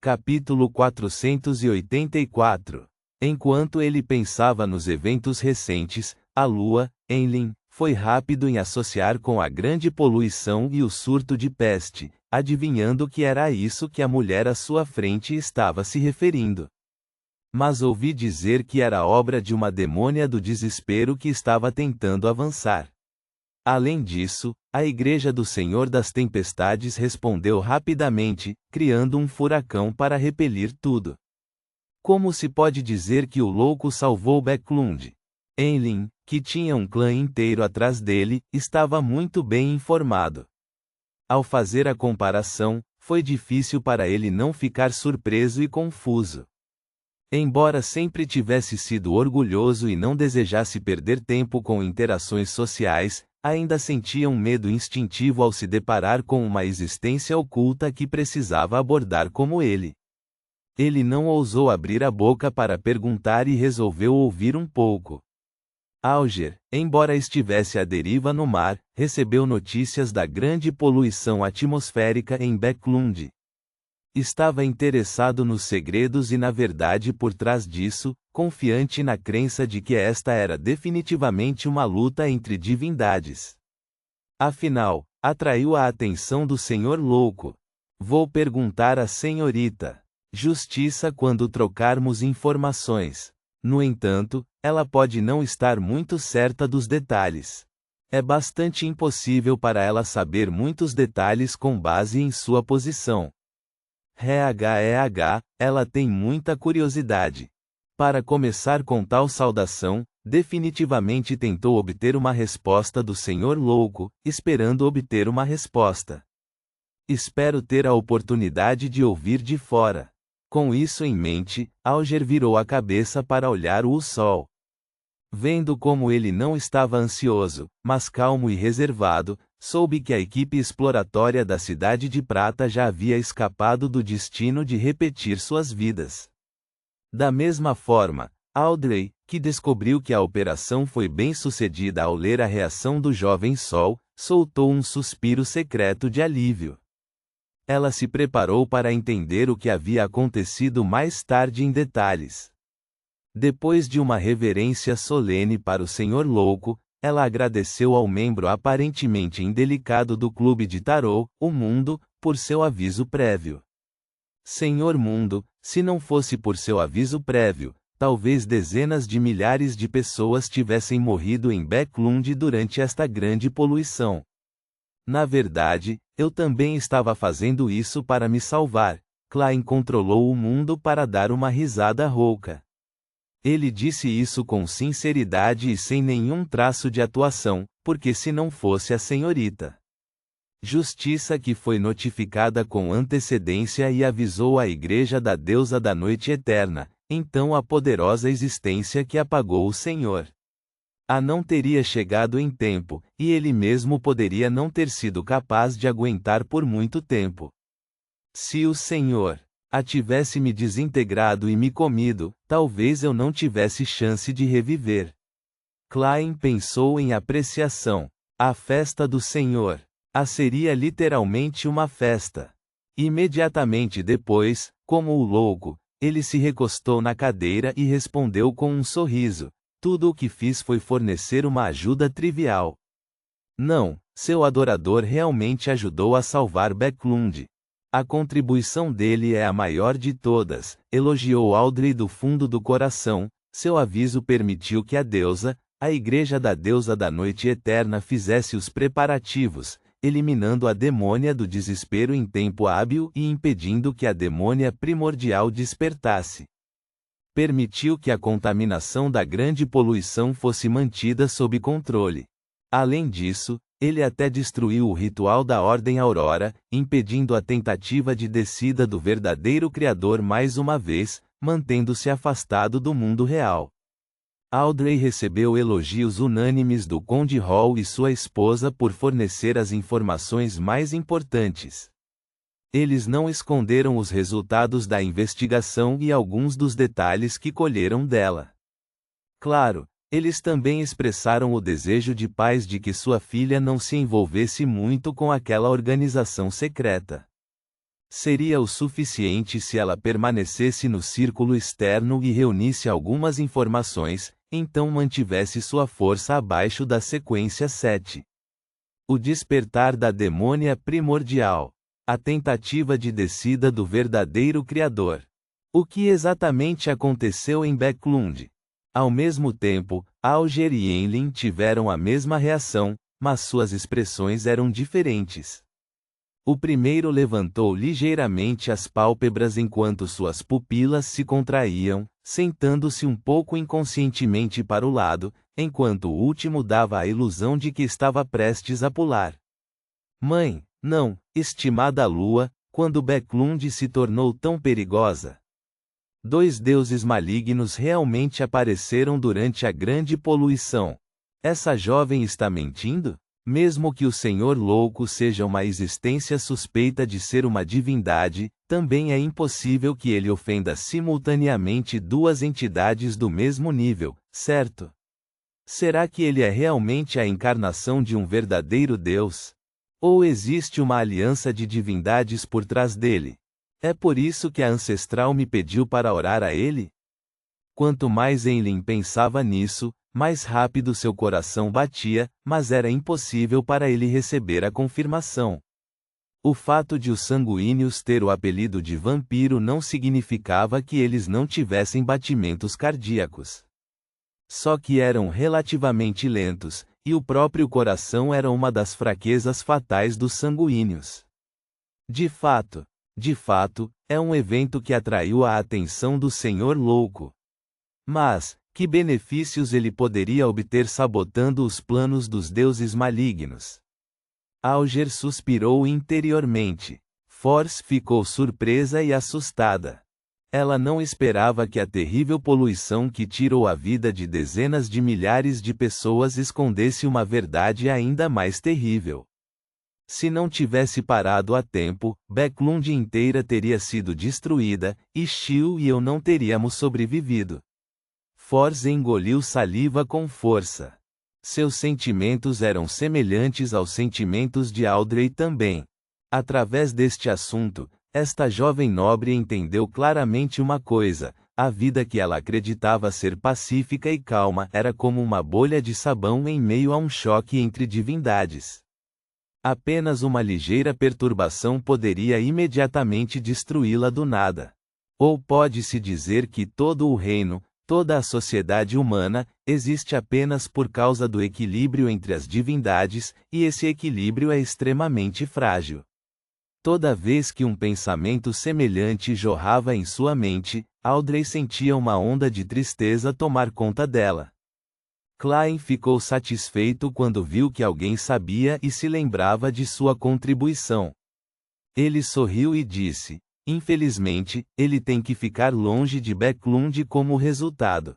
Capítulo 484. Enquanto ele pensava nos eventos recentes, a lua, Enlil, foi rápido em associar com a grande poluição e o surto de peste, adivinhando que era a isso que a mulher à sua frente estava se referindo. Mas ouvi dizer que era obra de uma demônia do desespero que estava tentando avançar. Além disso, a Igreja do Senhor das Tempestades respondeu rapidamente, criando um furacão para repelir tudo. Como se pode dizer que o louco salvou Backlund? Enlil, que tinha um clã inteiro atrás dele, estava muito bem informado. Ao fazer a comparação, foi difícil para ele não ficar surpreso e confuso. Embora sempre tivesse sido orgulhoso e não desejasse perder tempo com interações sociais, ainda sentia um medo instintivo ao se deparar com uma existência oculta que precisava abordar como ele. Ele não ousou abrir a boca para perguntar e resolveu ouvir um pouco. Alger, embora estivesse à deriva no mar, recebeu notícias da grande poluição atmosférica em Backlund. Estava interessado nos segredos e na verdade por trás disso, confiante na crença de que esta era definitivamente uma luta entre divindades. Afinal, atraiu a atenção do senhor louco. Vou perguntar à senhorita Justiça quando trocarmos informações. No entanto, ela pode não estar muito certa dos detalhes. É bastante impossível para ela saber muitos detalhes com base em sua posição. Ela tem muita curiosidade. Para começar com tal saudação, definitivamente tentou obter uma resposta do senhor louco, esperando obter uma resposta. Espero ter a oportunidade de ouvir de fora. Com isso em mente, Alger virou a cabeça para olhar o sol. Vendo como ele não estava ansioso, mas calmo e reservado, soube que a equipe exploratória da Cidade de Prata já havia escapado do destino de repetir suas vidas. Da mesma forma, Audrey, que descobriu que a operação foi bem sucedida ao ler a reação do jovem Sol, soltou um suspiro secreto de alívio. Ela se preparou para entender o que havia acontecido mais tarde em detalhes. Depois de uma reverência solene para o senhor louco, ela agradeceu ao membro aparentemente indelicado do clube de tarô, o Mundo, por seu aviso prévio. Senhor Mundo, se não fosse por seu aviso prévio, talvez dezenas de milhares de pessoas tivessem morrido em Backlund durante esta grande poluição. Na verdade, eu também estava fazendo isso para me salvar. Klein controlou o mundo para dar uma risada rouca. Ele disse isso com sinceridade e sem nenhum traço de atuação, porque se não fosse a senhorita Justiça que foi notificada com antecedência e avisou a Igreja da Deusa da Noite Eterna, então a poderosa existência que apagou o Senhor não teria chegado em tempo, e ele mesmo poderia não ter sido capaz de aguentar por muito tempo. Se o Senhor tivesse me desintegrado e me comido, talvez eu não tivesse chance de reviver. Klein pensou em apreciação. A festa do Senhor seria literalmente uma festa. Imediatamente depois, como o louco, ele se recostou na cadeira e respondeu com um sorriso. Tudo o que fiz foi fornecer uma ajuda trivial. Não, seu adorador realmente ajudou a salvar Backlund. A contribuição dele é a maior de todas, elogiou Audrey do fundo do coração. Seu aviso permitiu que a deusa, a Igreja da Deusa da Noite Eterna fizesse os preparativos, eliminando a demônia do desespero em tempo hábil e impedindo que a demônia primordial despertasse. Permitiu que a contaminação da grande poluição fosse mantida sob controle. Além disso, ele até destruiu o ritual da Ordem Aurora, impedindo a tentativa de descida do verdadeiro Criador mais uma vez, mantendo-se afastado do mundo real. Audrey recebeu elogios unânimes do Conde Hall e sua esposa por fornecer as informações mais importantes. Eles não esconderam os resultados da investigação e alguns dos detalhes que colheram dela. Claro, eles também expressaram o desejo de paz de que sua filha não se envolvesse muito com aquela organização secreta. Seria o suficiente se ela permanecesse no círculo externo e reunisse algumas informações, então mantivesse sua força abaixo da sequência 7. O despertar da demônia primordial. A tentativa de descida do verdadeiro Criador. O que exatamente aconteceu em Backlund? Ao mesmo tempo, Alger e Enlil tiveram a mesma reação, mas suas expressões eram diferentes. O primeiro levantou ligeiramente as pálpebras enquanto suas pupilas se contraíam, sentando-se um pouco inconscientemente para o lado, enquanto o último dava a ilusão de que estava prestes a pular. Mãe, não, estimada lua, quando Backlund se tornou tão perigosa? 2 deuses malignos realmente apareceram durante a grande poluição. Essa jovem está mentindo? Mesmo que o Senhor Louco seja uma existência suspeita de ser uma divindade, também é impossível que ele ofenda simultaneamente 2 entidades do mesmo nível, certo? Será que ele é realmente a encarnação de um verdadeiro Deus? Ou existe uma aliança de divindades por trás dele? É por isso que a ancestral me pediu para orar a ele? Quanto mais Enlil pensava nisso, mais rápido seu coração batia, mas era impossível para ele receber a confirmação. O fato de os sanguíneos ter o apelido de vampiro não significava que eles não tivessem batimentos cardíacos. Só que eram relativamente lentos, e o próprio coração era uma das fraquezas fatais dos sanguíneos. De fato, é um evento que atraiu a atenção do Senhor Louco. Mas, que benefícios ele poderia obter sabotando os planos dos deuses malignos? Alger suspirou interiormente. Force ficou surpresa e assustada. Ela não esperava que a terrível poluição que tirou a vida de dezenas de milhares de pessoas escondesse uma verdade ainda mais terrível. Se não tivesse parado a tempo, Backlund inteira teria sido destruída, e Shil e eu não teríamos sobrevivido. Force engoliu saliva com força. Seus sentimentos eram semelhantes aos sentimentos de Audrey também. Através deste assunto, esta jovem nobre entendeu claramente uma coisa: a vida que ela acreditava ser pacífica e calma era como uma bolha de sabão em meio a um choque entre divindades. Apenas uma ligeira perturbação poderia imediatamente destruí-la do nada. Ou pode-se dizer que todo o reino, toda a sociedade humana, existe apenas por causa do equilíbrio entre as divindades, e esse equilíbrio é extremamente frágil. Toda vez que um pensamento semelhante jorrava em sua mente, Audrey sentia uma onda de tristeza tomar conta dela. Klein ficou satisfeito quando viu que alguém sabia e se lembrava de sua contribuição. Ele sorriu e disse: infelizmente, ele tem que ficar longe de Backlund como resultado.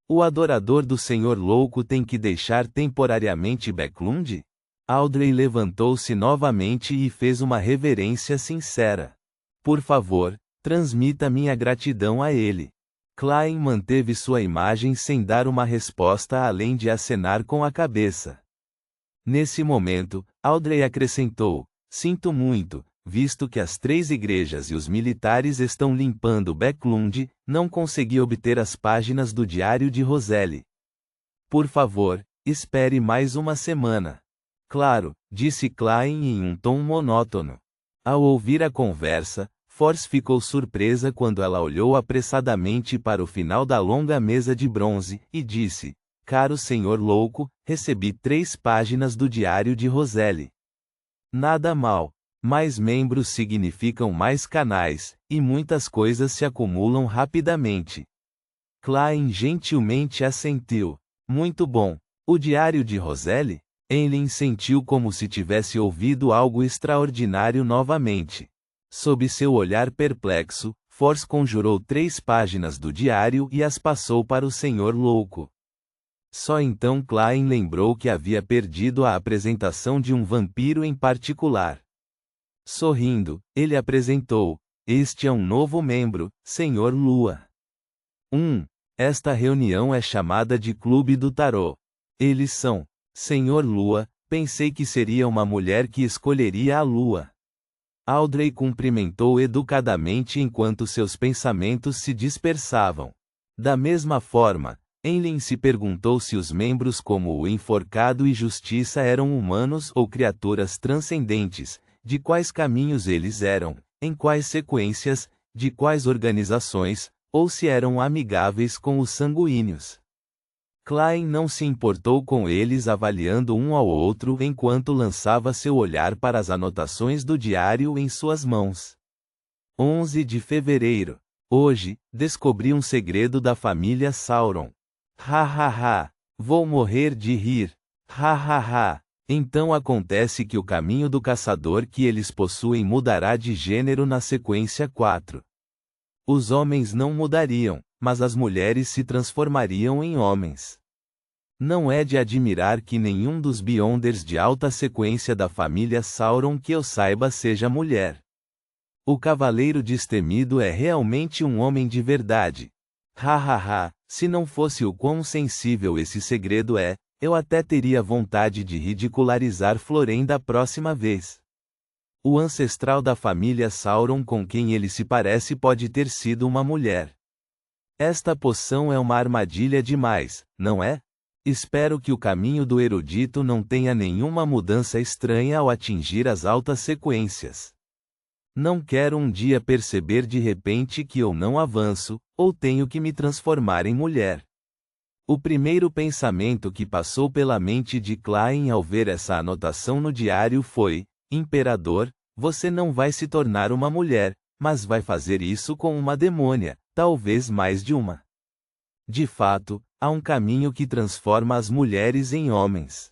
O adorador do Senhor Louco tem que deixar temporariamente Backlund? Audrey levantou-se novamente e fez uma reverência sincera. Por favor, transmita minha gratidão a ele. Klein manteve sua imagem sem dar uma resposta além de acenar com a cabeça. Nesse momento, Audrey acrescentou: sinto muito, visto que as 3 igrejas e os militares estão limpando Backlund, não consegui obter as páginas do diário de Roselle. Por favor, espere mais uma semana. Claro, disse Klein em um tom monótono. Ao ouvir a conversa, Force ficou surpresa quando ela olhou apressadamente para o final da longa mesa de bronze, e disse: caro senhor Louco, recebi 3 páginas do diário de Roselle. Nada mal. Mais membros significam mais canais, e muitas coisas se acumulam rapidamente. Klein gentilmente assentiu. Muito bom. O diário de Roselle? Enlil sentiu como se tivesse ouvido algo extraordinário novamente. Sob seu olhar perplexo, Force conjurou 3 páginas do diário e as passou para o Senhor Louco. Só então Klein lembrou que havia perdido a apresentação de um vampiro em particular. Sorrindo, ele apresentou: este é um novo membro, Senhor Lua. Esta reunião é chamada de Clube do Tarô. Eles são: Senhor Lua, pensei que seria uma mulher que escolheria a Lua. Audrey cumprimentou educadamente enquanto seus pensamentos se dispersavam. Da mesma forma, Enlin se perguntou se os membros como o Enforcado e Justiça eram humanos ou criaturas transcendentes, de quais caminhos eles eram, em quais sequências, de quais organizações, ou se eram amigáveis com os sanguíneos. Klein não se importou com eles avaliando um ao outro enquanto lançava seu olhar para as anotações do diário em suas mãos. 11 de fevereiro. Hoje, descobri um segredo da família Sauron. Ha ha ha. Vou morrer de rir. Ha ha ha. Então acontece que o caminho do caçador que eles possuem mudará de gênero na sequência 4. Os homens não mudariam, mas as mulheres se transformariam em homens. Não é de admirar que nenhum dos Beyonders de alta sequência da família Sauron que eu saiba seja mulher. O Cavaleiro Destemido é realmente um homem de verdade. Ha ha ha, se não fosse o quão sensível esse segredo é, eu até teria vontade de ridicularizar Florém da próxima vez. O ancestral da família Sauron com quem ele se parece pode ter sido uma mulher. Esta poção é uma armadilha demais, não é? Espero que o caminho do erudito não tenha nenhuma mudança estranha ao atingir as altas sequências. Não quero um dia perceber de repente que eu não avanço, ou tenho que me transformar em mulher. O primeiro pensamento que passou pela mente de Klein ao ver essa anotação no diário foi: Imperador, você não vai se tornar uma mulher, mas vai fazer isso com uma demônia, talvez mais de uma. De fato, há um caminho que transforma as mulheres em homens.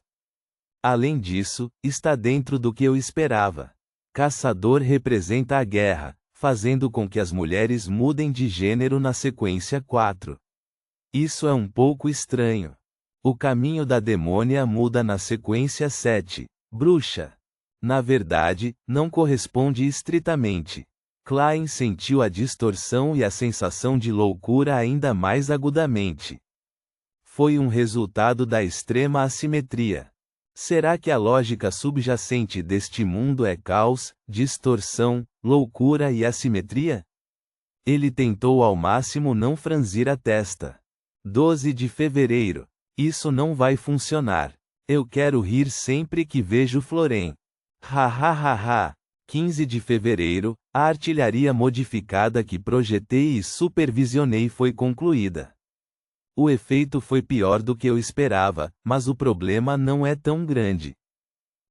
Além disso, está dentro do que eu esperava. Caçador representa a guerra, fazendo com que as mulheres mudem de gênero na sequência 4. Isso é um pouco estranho. O caminho da demônia muda na sequência 7, bruxa. Na verdade, não corresponde estritamente. Klein sentiu a distorção e a sensação de loucura ainda mais agudamente. Foi um resultado da extrema assimetria. Será que a lógica subjacente deste mundo é caos, distorção, loucura e assimetria? Ele tentou ao máximo não franzir a testa. 12 de fevereiro. Isso não vai funcionar. Eu quero rir sempre que vejo Florém. Ha ha ha ha. 15 de fevereiro, a artilharia modificada que projetei e supervisionei foi concluída. O efeito foi pior do que eu esperava, mas o problema não é tão grande.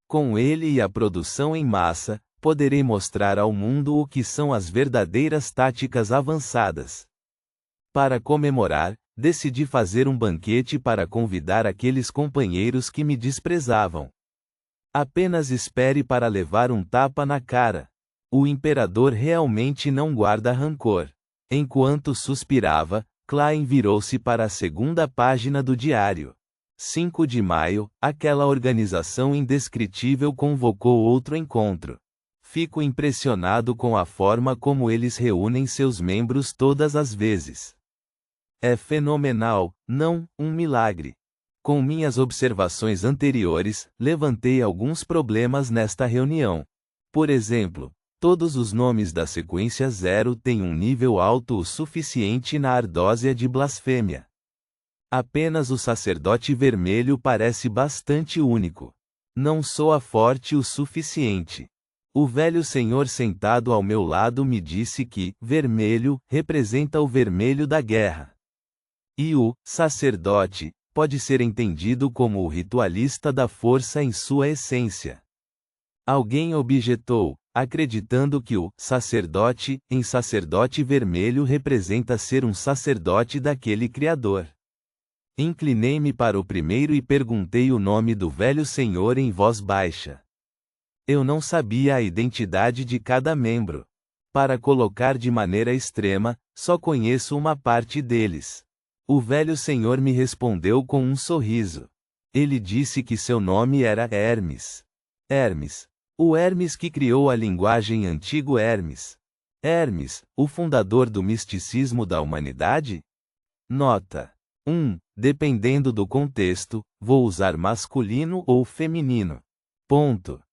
Com ele e a produção em massa, poderei mostrar ao mundo o que são as verdadeiras táticas avançadas. Para comemorar, decidi fazer um banquete para convidar aqueles companheiros que me desprezavam. Apenas espere para levar um tapa na cara. O imperador realmente não guarda rancor. Enquanto suspirava, Klein virou-se para a segunda página do diário. 5 de maio, aquela organização indescritível convocou outro encontro. Fico impressionado com a forma como eles reúnem seus membros todas as vezes. É fenomenal, não um milagre. Com minhas observações anteriores, levantei alguns problemas nesta reunião. Por exemplo, todos os nomes da sequência 0 têm um nível alto o suficiente na ardósia de blasfêmia. Apenas o sacerdote vermelho parece bastante único. Não soa forte o suficiente. O velho senhor sentado ao meu lado me disse que vermelho representa o vermelho da guerra. E o sacerdote pode ser entendido como o ritualista da força em sua essência. Alguém objetou, acreditando que o sacerdote, em sacerdote vermelho representa ser um sacerdote daquele Criador. Inclinei-me para o primeiro e perguntei o nome do velho senhor em voz baixa. Eu não sabia a identidade de cada membro. Para colocar de maneira extrema, só conheço uma parte deles. O velho senhor me respondeu com um sorriso. Ele disse que seu nome era Hermes. Hermes. O Hermes que criou a linguagem antigo Hermes. Hermes, o fundador do misticismo da humanidade? Nota. 1. Dependendo do contexto, vou usar masculino ou feminino. Ponto.